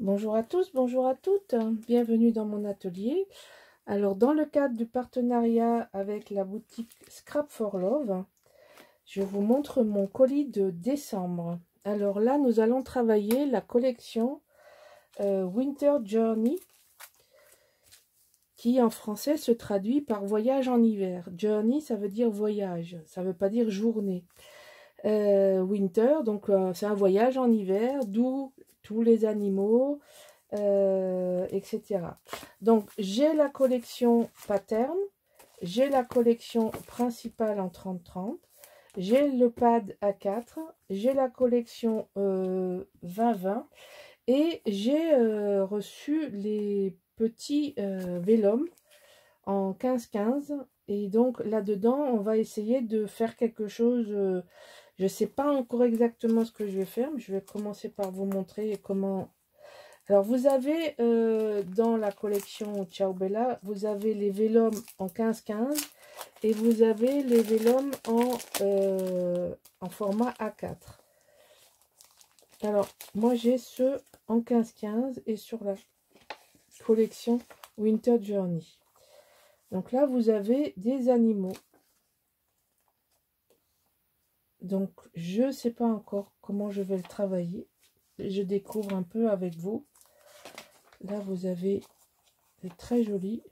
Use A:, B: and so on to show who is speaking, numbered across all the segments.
A: Bonjour à tous, bonjour à toutes, bienvenue dans mon atelier. Alors dans le cadre du partenariat avec la boutique Scrap for Love, je vous montre mon colis de décembre. Alors là nous allons travailler la collection Winter Journey, qui en français se traduit par voyage en hiver. Journey, ça veut dire voyage, ça veut pas dire journée. Winter, donc c'est un voyage en hiver, d'où tous les animaux, etc. Donc j'ai la collection pattern, j'ai la collection principale en 30-30, j'ai le pad A4, j'ai la collection 20-20 et j'ai reçu les petits vélums en 15-15. Et donc là-dedans, on va essayer de faire quelque chose. Je ne sais pas encore exactement ce que je vais faire, mais je vais commencer par vous montrer comment. Alors, vous avez dans la collection Ciao Bella, vous avez les vélums en 15-15 et vous avez les vélums en format A4. Alors, moi, j'ai ceux en 15-15 et sur la collection Winter Journey. Donc là, vous avez des animaux. Donc, je ne sais pas encore comment je vais le travailler. Je découvre un peu avec vous. Là, vous avez des très jolis. Il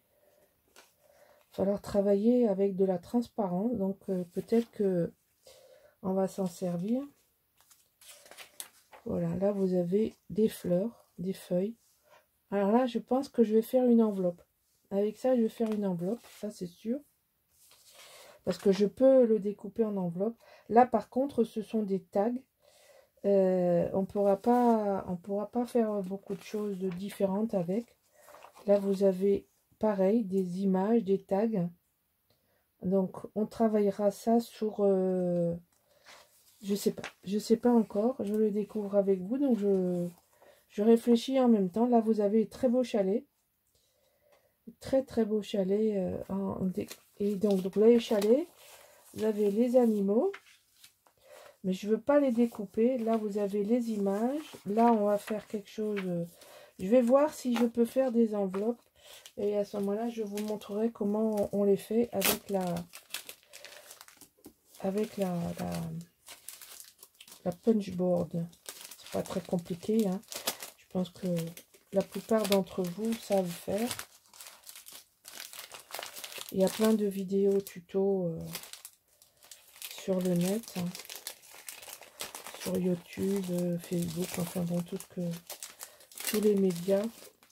A: va falloir travailler avec de la transparence. Donc, peut-être que on va s'en servir. Voilà, là, vous avez des fleurs, des feuilles. Alors là, je pense que je vais faire une enveloppe. Avec ça, je vais faire une enveloppe. Ça, c'est sûr. Parce que je peux le découper en enveloppe. Là, par contre, ce sont des tags. On pourra pas faire beaucoup de choses différentes avec. Là, vous avez pareil des images, des tags. Donc, on travaillera ça sur je sais pas encore. Je le découvre avec vous, donc je réfléchis en même temps. Là, vous avez très beau chalet, très beau chalet et donc là, les chalets, vous avez les animaux. Mais je ne veux pas les découper. Là, vous avez les images. Là, on va faire quelque chose. Je vais voir si je peux faire des enveloppes. Et à ce moment-là, je vous montrerai comment on les fait avec la punchboard. C'est pas très compliqué, hein. Je pense que la plupart d'entre vous savent faire. Il y a plein de vidéos tutos sur le net, hein. Sur YouTube, Facebook, enfin bon, tous les médias.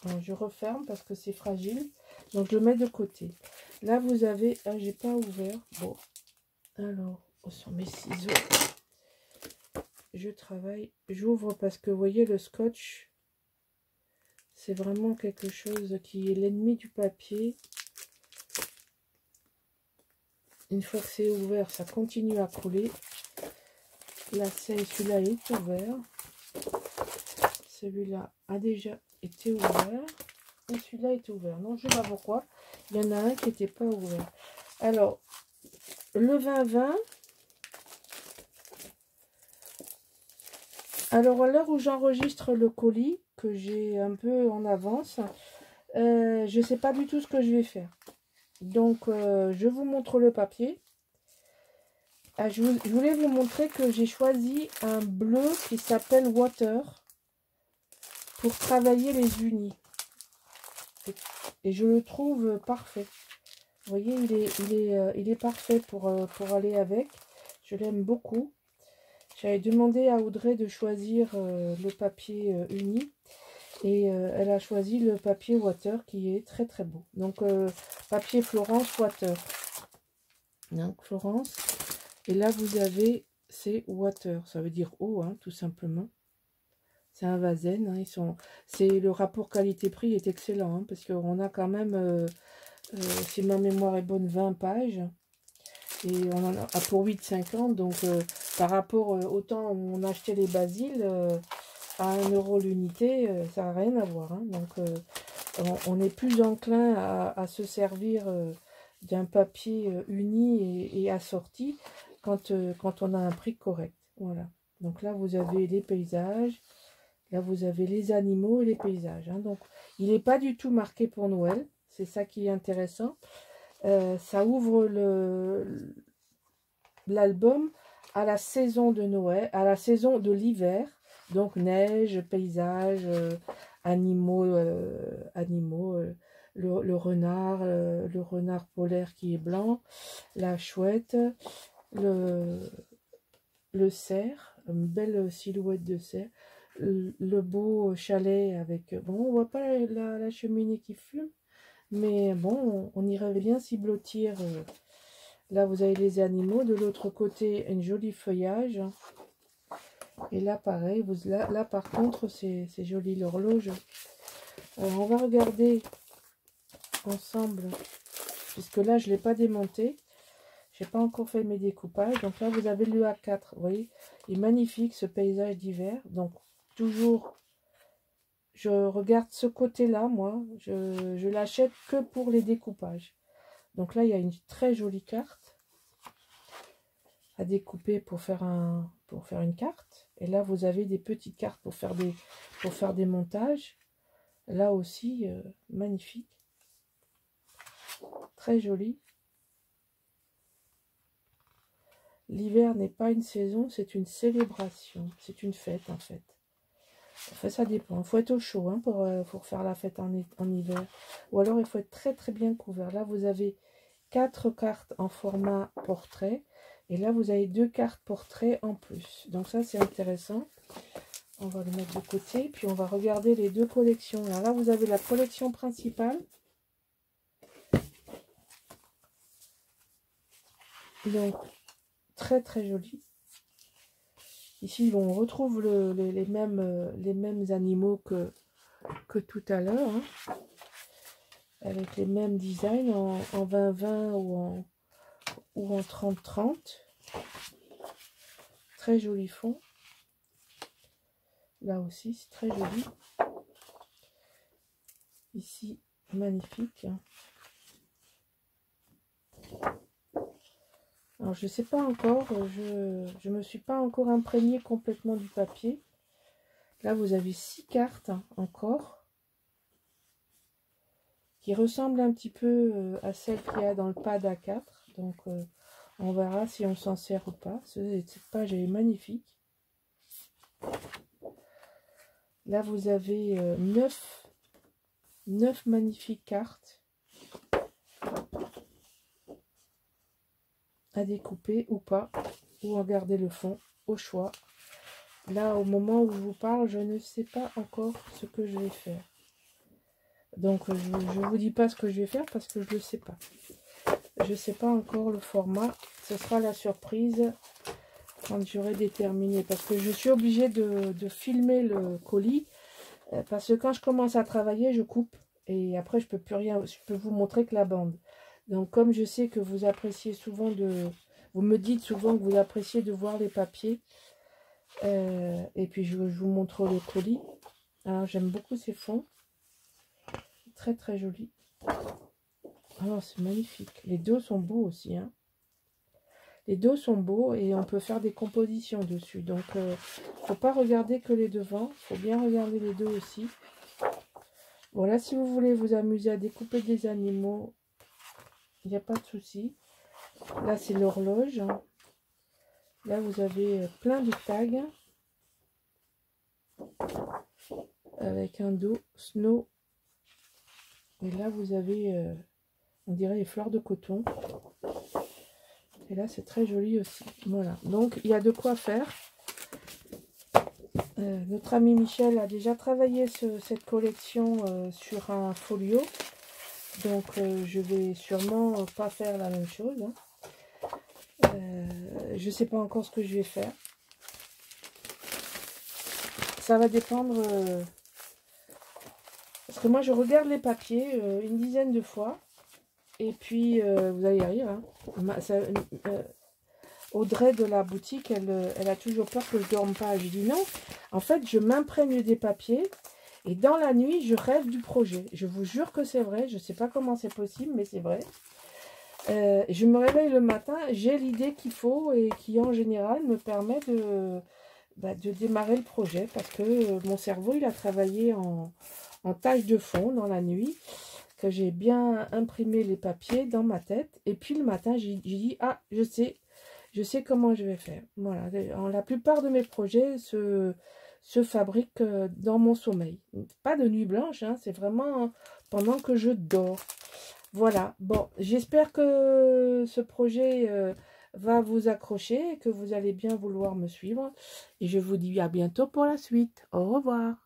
A: Alors, je referme parce que c'est fragile. Donc, je le mets de côté. Là, vous avez... Ah, j'ai pas ouvert. Bon. Alors, sur mes ciseaux, je travaille. J'ouvre parce que, vous voyez, le scotch, c'est vraiment quelque chose qui est l'ennemi du papier. Une fois que c'est ouvert, ça continue à couler. Là, celui-là est ouvert. Celui-là a déjà été ouvert. Et celui-là est ouvert. Non, je ne sais pas pourquoi. Il y en a un qui n'était pas ouvert. Alors, le 20-20. Alors, à l'heure où j'enregistre le colis, que j'ai un peu en avance, je ne sais pas du tout ce que je vais faire. Donc, je vous montre le papier. Ah, je voulais vous montrer que j'ai choisi un bleu qui s'appelle Water pour travailler les unis. Et je le trouve parfait. Vous voyez, il est parfait pour aller avec. Je l'aime beaucoup. J'avais demandé à Audrey de choisir le papier uni. Et elle a choisi le papier Water qui est très beau. Donc, papier Florence Water. Donc, Florence. Et là, vous avez, c'est Water. Ça veut dire eau, hein, tout simplement. C'est un Vazen. Hein, le rapport qualité-prix est excellent. Hein, parce qu'on a quand même, si ma mémoire est bonne, 20 pages. Et on en a pour 8,50. Donc, par rapport au temps où on achetait les basiles, à 1 € l'unité, ça n'a rien à voir. Hein, donc, on est plus enclin à se servir d'un papier uni et assorti quand on a un prix correct. Voilà. Donc là, vous avez les paysages, Là, vous avez les animaux et les paysages. Hein. Donc, il n'est pas du tout marqué pour Noël. C'est ça qui est intéressant. Ça ouvre l'album à la saison de Noël, à la saison de l'hiver. Donc, neige, paysage, animaux, le renard polaire qui est blanc, la chouette, le cerf, une belle silhouette de cerf, le beau chalet avec, bon, on voit pas la cheminée qui fume, mais bon, on irait bien s'y blottir. Là, vous avez les animaux, de l'autre côté, un joli feuillage, et là, pareil, là par contre, c'est joli l'horloge. Alors, on va regarder ensemble, puisque là, je ne l'ai pas démonté. J'ai pas encore fait mes découpages. Donc là, vous avez le A4. Vous voyez, il est magnifique ce paysage d'hiver. Donc, toujours, je regarde ce côté-là, moi. Je l'achète que pour les découpages. Donc là, il y a une très jolie carte à découper pour faire une carte. Et là, vous avez des petites cartes pour faire des montages. Là aussi, magnifique. Très joli. L'hiver n'est pas une saison, c'est une célébration. C'est une fête, en fait. Enfin, ça dépend. Il faut être au chaud hein, pour faire la fête en hiver. Ou alors, il faut être très, très bien couvert. Là, vous avez 4 cartes en format portrait. Et là, vous avez 2 cartes portrait en plus. Donc, ça, c'est intéressant. On va le mettre de côté. Puis, on va regarder les 2 collections. Alors là, vous avez la collection principale. Donc, très, très jolie. Ici, on retrouve les mêmes animaux que tout à l'heure, hein, avec les mêmes designs en 20-20 ou en 30-30. Très joli fond. Là aussi, c'est très joli. Ici, magnifique. Alors, je ne sais pas encore, je me suis pas encore imprégnée complètement du papier. Là, vous avez 6 cartes encore, qui ressemblent un petit peu à celles qu'il y a dans le pad A4. Donc, on verra si on s'en sert ou pas. Cette page est magnifique. Là, vous avez 9 magnifiques cartes à découper ou pas, ou à garder le fond, au choix. Là, au moment où je vous parle, je ne sais pas encore ce que je vais faire. Donc, je ne vous dis pas ce que je vais faire parce que je ne le sais pas. Je ne sais pas encore le format. Ce sera la surprise quand j'aurai déterminé. Parce que je suis obligée de filmer le colis. Parce que quand je commence à travailler, je coupe. Et après, je peux plus rien. Je peux vous montrer que la bande. Donc, comme je sais que vous appréciez souvent vous me dites souvent que vous appréciez de voir les papiers. Et puis, je vous montre le colis. Alors, j'aime beaucoup ces fonds. Très, très joli. Alors, c'est magnifique. Les dos sont beaux aussi. Hein. Les dos sont beaux et on peut faire des compositions dessus. Donc, il ne faut pas regarder que les devants. Il faut bien regarder les dos aussi. Voilà, si vous voulez vous amuser à découper des animaux, il n'y a pas de souci. Là, c'est l'horloge. Là, vous avez plein de tags. Avec un dos snow. Et là, vous avez, on dirait, les fleurs de coton. Et là, c'est très joli aussi. Voilà. Donc, il y a de quoi faire. Notre ami Michel a déjà travaillé cette collection sur un folio. Donc, je vais sûrement pas faire la même chose. Hein. Je sais pas encore ce que je vais faire. Ça va dépendre... parce que moi, je regarde les papiers une dizaine de fois. Et puis, vous allez rire. Hein. Audrey de la boutique, elle a toujours peur que je ne dorme pas. Je dis non. En fait, je m'imprègne des papiers. Et dans la nuit, je rêve du projet. Je vous jure que c'est vrai. Je ne sais pas comment c'est possible, mais c'est vrai. Je me réveille le matin, j'ai l'idée qu'il faut et qui, en général, me permet de démarrer le projet parce que mon cerveau, il a travaillé en tâche de fond dans la nuit, que j'ai bien imprimé les papiers dans ma tête. Et puis le matin, j'ai dit, ah, je sais comment je vais faire. Voilà, la plupart de mes projets se fabriquent dans mon sommeil. Pas de nuit blanche, hein, c'est vraiment pendant que je dors. Voilà, bon, j'espère que ce projet va vous accrocher et que vous allez bien vouloir me suivre. Et je vous dis à bientôt pour la suite. Au revoir.